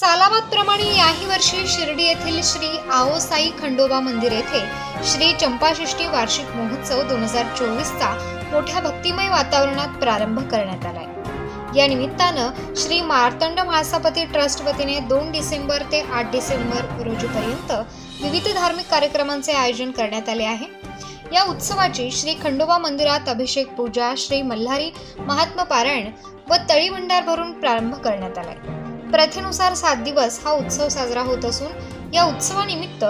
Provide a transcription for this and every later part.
सालाबादप्रमाणे याही वर्षी शिर्डी येथील श्री आओसाई खंडोबा मंदिर येथे श्री चंपाषष्ठी वार्षिक महोत्सव 2024चा मोठ्या भक्तिमय वातावरणात प्रारंभ करण्यात आलाय। या निमित्तानं श्री मार्तंड महासापती ट्रस्ट वतीने 2 डिसेंबर ते 8 डिसेंबर रोजीपर्यंत विविध धार्मिक कार्यक्रमांचे आयोजन करण्यात आले आहे। या उत्सवाची श्री खंडोबा मंदिरात अभिषेक पूजा, श्री मल्हारी महात्म पारायण व तळी भंडार भरून प्रारंभ करण्यात आलाय। प्रथेनुसार 7 दिवस हा उत्सव साजरा होत असून या उत्सवानिमित्त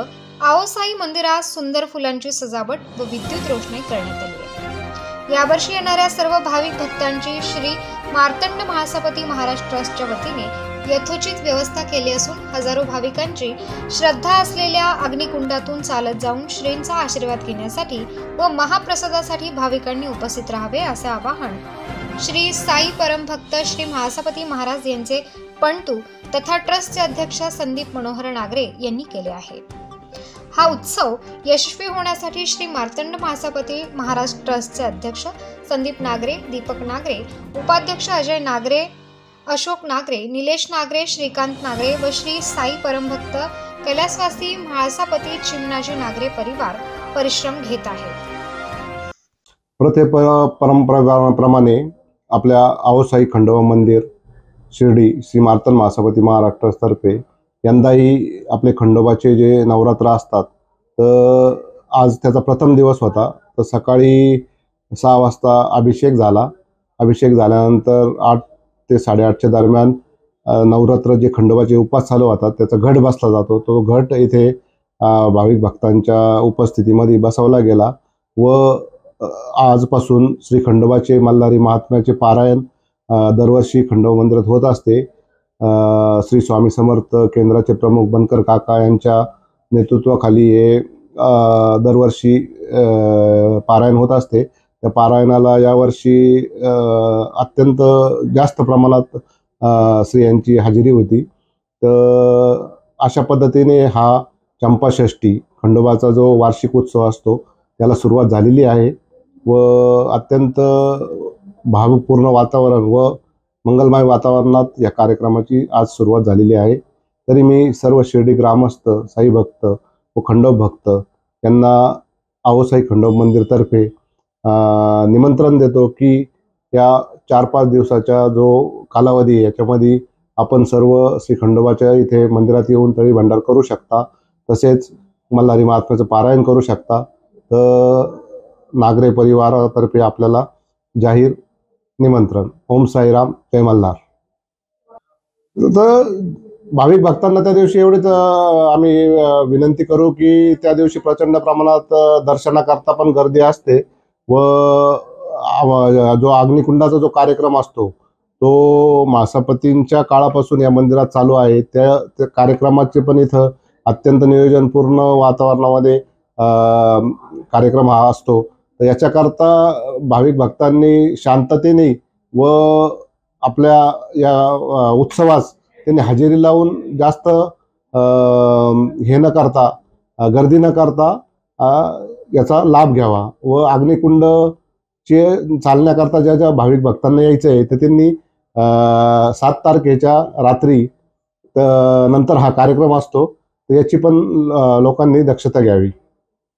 आओसाई मंदिरात सुंदर फुलांची सजावट व विद्युत रोषणाई करण्यात आली आहे। यावर्षी येणाऱ्या सर्व भाविक भक्तांची श्री मार्तंड महासापती महाराज ट्रस्टच्या वतीने यथोचित व्यवस्था केली असून हजारो भाविकांची श्रद्धा असलेल्या अग्निकुंडातून चालत जाऊन श्रींचा आशीर्वाद घेण्यासाठी व महाप्रसादासाठी भाविकांनी उपस्थित राहावे असे आवाहन श्री साई परमभक्त श्री महासापती महाराज यांचे पंतू तथा ट्रस्टचे अध्यक्ष संदीप मनोहर नागरे यांनी केले आहे। हा उत्सव यशस्वी होण्यासाठी श्री मार्तंड महासापती महाराज ट्रस्टचे अध्यक्ष संदीप नागरे, दीपक नागरे, उपाध्यक्ष अजय नागरे, अशोक नागरे, निलेश नागरे, श्रीकांत नागरे व श्री साई परमभक्त कैलासवासी महासापती चिमणाजी नागरे परिवार परिश्रम घेत आहे। परंपरेप्रमाणे आपल्या आओसाई खंडोबा मंदिर शिर्डी श्री मार्तंड महासापती महाराज ट्रस्टतर्फे यंदाही आपले खंडोबाचे जे नवरात्र असतात तर आज त्याचा प्रथम दिवस होता। तर सकाळी 6 वाजता अभिषेक झाला। अभिषेक झाल्यानंतर 8 ते 8:30च्या दरम्यान नवरात्र जे खंडोबाचे उपास चालू होतात त्याचा घट बसला जातो। तो घट इथे भाविक भक्तांच्या उपस्थितीमध्ये बसवला गेला व आजपासून श्री खंडोबाचे मल्हारी महात्म्याचे पारायण दरवर्षी खंडोबा मंदिरात होत असते। श्री स्वामी समर्थ केंद्राचे प्रमुख बनकर काका यांच्या नेतृत्वाखाली हे दरवर्षी पारायण होत असते। त्या पारायणाला यावर्षी अत्यंत जास्त प्रमाणात स्त्रियांची हजेरी होती। तर अशा पद्धतीने हा चंपाषष्ठी खंडोबाचा जो वार्षिक उत्सव असतो त्याला सुरुवात झालेली आहे व अत्यंत भावपूर्ण वातावरण व मंगलमय वातावरणात या कार्यक्रमाची आज सुरुवात झालेली आहे। तरी मी सर्व शिर्डी ग्रामस्थ, साई भक्त व खंडोबा भक्त यांना आओसाई खंडोबा मंदिरतर्फे निमंत्रण देतो की या 4-5 दिवसाचा जो कालावधी याच्यामध्ये आपण सर्व श्री खंडोबाच्या इथे मंदिरात येऊन तळी भंडार करू शकता, तसेच मल्हारी महात्म्याचं पारायण करू शकता। तर नागरे परिवारातर्फे आपल्याला जाहीर निमंत्रण। ओम साईराम, जय मल्हार। तर भाविक भक्तांना त्या दिवशी एवढीच आम्ही विनंती करू की त्या दिवशी प्रचंड प्रमाणात दर्शनाकरता पण गर्दी असते व जो अग्निकुंडाचा जो कार्यक्रम असतो तो महासापतींच्या काळापासून या मंदिरात चालू आहे। त्या कार्यक्रमाचे पण इथं अत्यंत नियोजनपूर्ण वातावरणामध्ये कार्यक्रम हा असतो। तर याच्याकरता भाविक भक्तांनी शांततेने व आपल्या या उत्सवास त्यांनी हजेरी लावून जास्त हे न करता, गर्दी न करता याचा लाभ घ्यावा व अग्निकुंडचे चालण्याकरता ज्या भाविक भक्तांना यायचं आहे तर त्यांनी 7 तारखेच्या रात्री नंतर हा कार्यक्रम असतो। तर याची पण लोकांनी दक्षता घ्यावी।